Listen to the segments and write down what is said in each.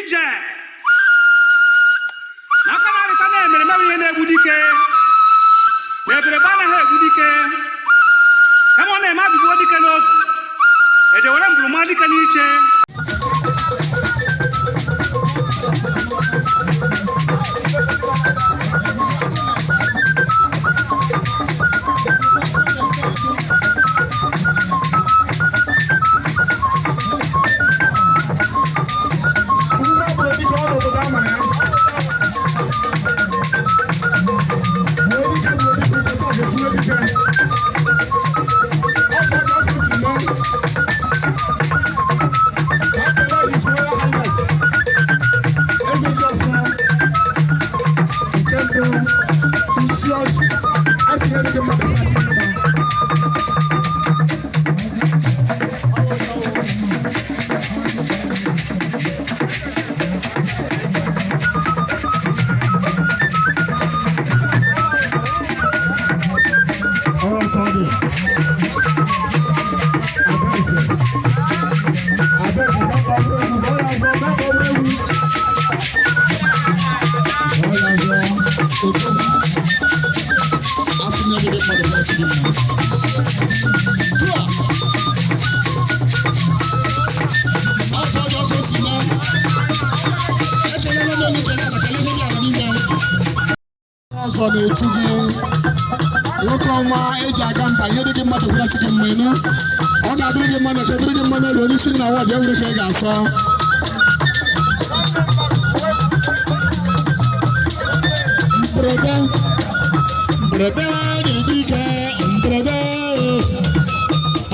ije n'aka na-arịta na-emere mewe ihe na-egbu dike na eberebe anaghị egbu dike kama ọ na-eme abụgbuo dike n'oge eje were mgburuma dike n'iche ọzọ na-etu gị nwoke ọma eji aga mba ihe dị gị mmadụ gwarachi gị mma ịnụ ọ ga-adịrị gị mma na dịrị gị mma n'elu onye isi na nwa dị ewere ka ị ga-asọ mberede na-edi ike mberede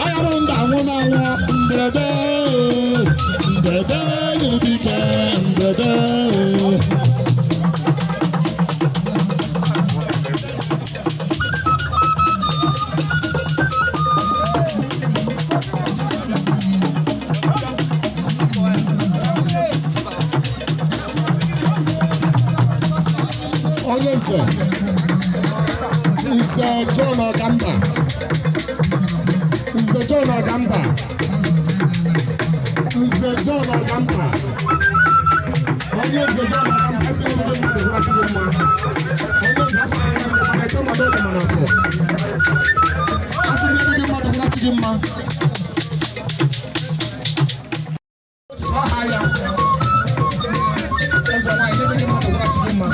agharụ ndị anwụ na-anwụ mberede na-edi ike mberede Nze John Ogamba Nze John Ogamba Nze John Ogamba onye Nze John Ogamba si ndị mmadụ gwara gị mma onye Nze asị ndị mmadụ na-eche mmadụ oge mana afọ asị ndị mmadụ gwara gị mma ọha ya eze nwaanyị ndị mmadụ gwara gị mma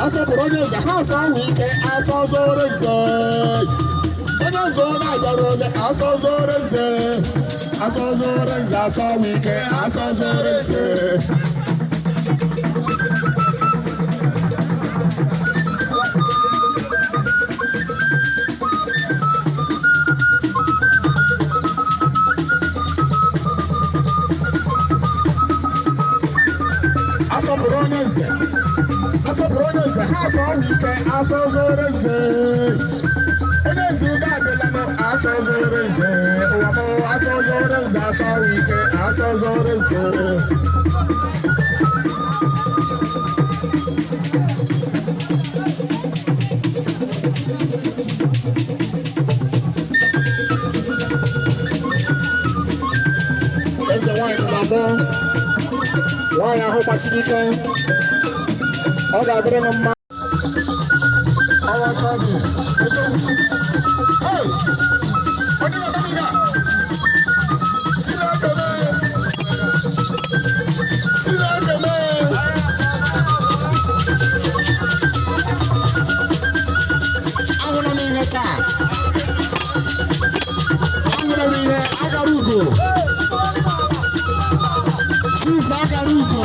asọpụrụ onye eze ha asọ ahụ ike asọ zoro nze onye nze ọ na-abịara ole asọ zoro nze asọ ahụ ike asọ zoro nze asọpụrụ onye nze ha asọ ahụ ike asọ zoro nze onye nze ụda abịalanụ asọ zoro nze ụwa m asọ zoro nze asọ ahụ ike asọ zoro nze eze nwanyị na mbụ nwanyị ahụ gbasiri ike ọ ga-adịrị m mma ọwa chọbi onye na-abịa Chineke mee ahụrụ m ihe taa ahụrụ m ihe agara ugo chief agara ugo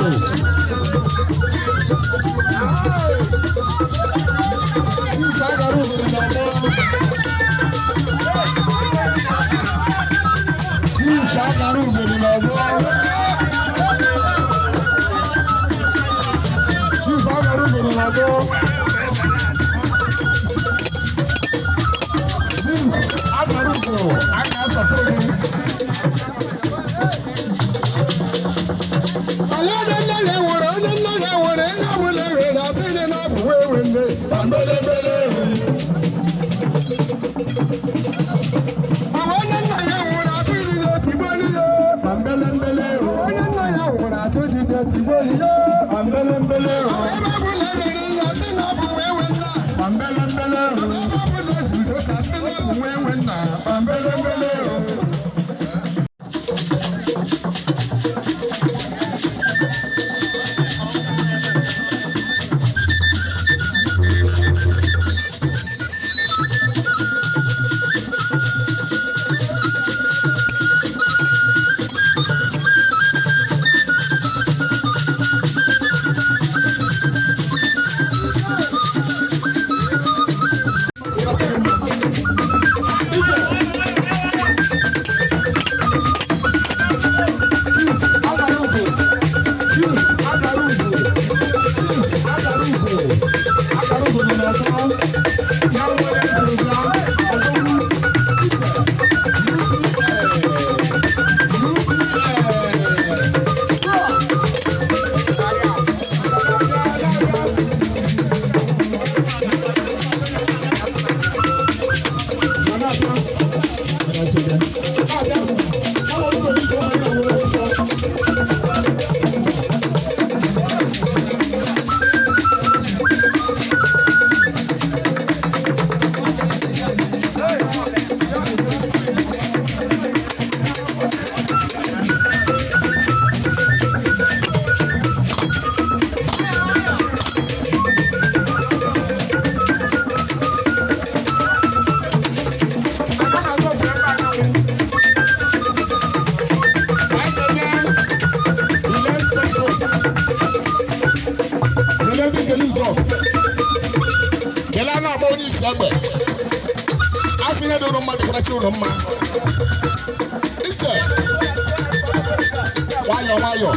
egbe asị ihe dị ụlọ mmadụ kwarachi ụlọ mma iche nwayọọ nwayọọ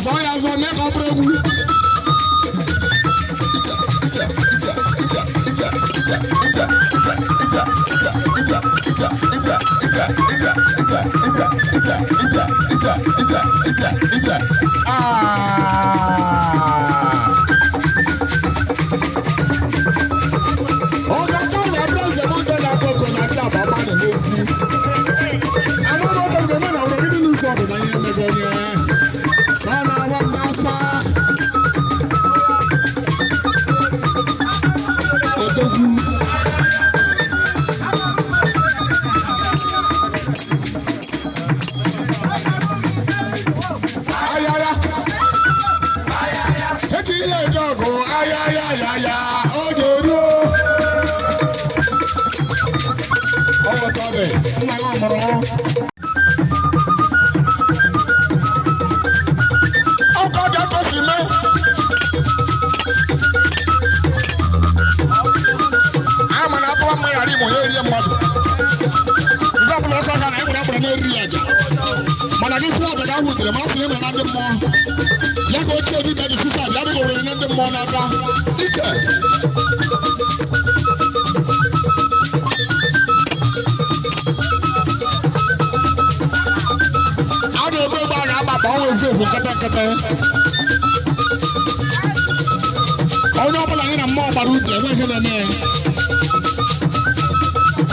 Zoya, make up rebu.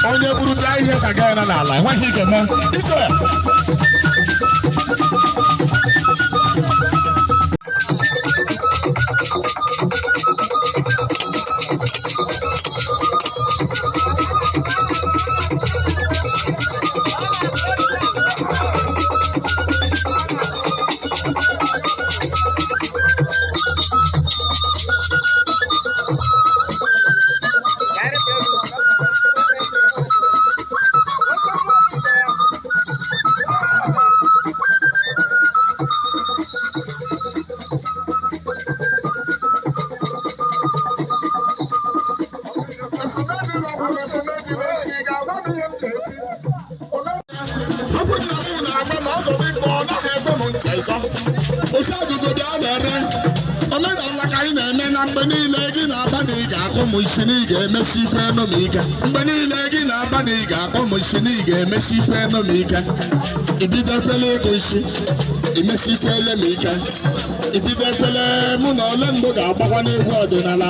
Onye buru bịa ihe ka gaa na n'ala enweghị ike mee iche ibidekwele ego isi imesikwele m ike ibidekwele mụ na ole mgbe ga-agbakwa n'egwu ọdịnala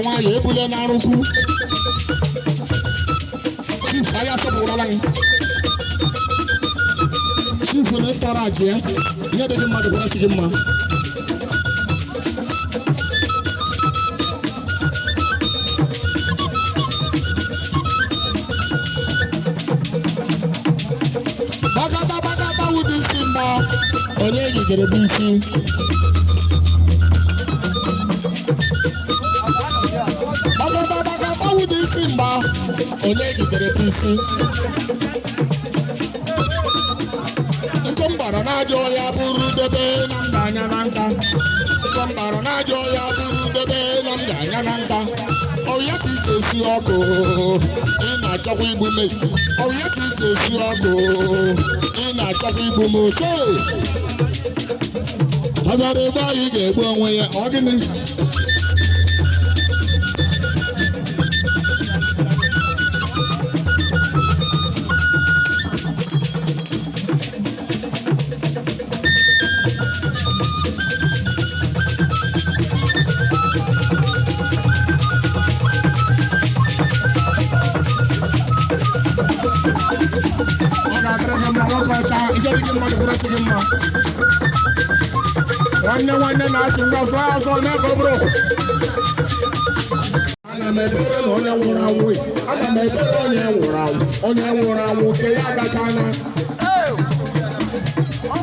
nwayọ ebule na arụkwu chief anya sọpụrụla m chief na ntara aji ya ihe dị gị mmadụ gwara chi gị mma bakata wụdị isi mma onye jidere bụ isi mba onye jidere bụ isi nkụ mgbara na-ajọ ọhịa bụrụ debe na mba anya na nka nkụ mgbara na-ajọ ọhịa bụrụ debe na mba anya na nka ọhịa ka ije esi ọkụ ị na-achọkwa igbu m ọhịa ka ije esi ọkụ ị na-achọkwa igbu m oche ọ bịara ebe anyị ga-egbu onwe ya ọ gịnị nwanne na-achị ngazụ azọ n'ebe bụrụ ana m ebere na onye nwụrụ anwụ ana m ebere onye nwụrụ anwụ ke ya agachana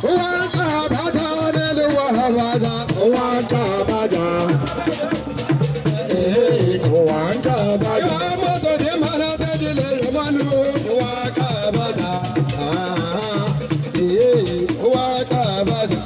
ụwa aka abaja n'elu ụwa abaja ụwa aka abaja ụwa aka abaja moto dị mara tejile mmanụ ụwa aka abaja ụwa aka abaja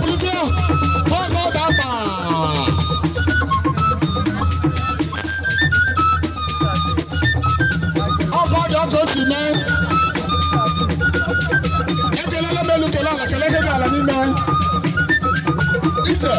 Politia. Pogo dapa. Ọkọ ọjọ́ tó sì mẹ́. Ekele lẹ́mẹ̀lú kele ala kele kele ala n'ime. Ise.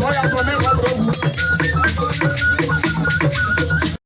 Voy a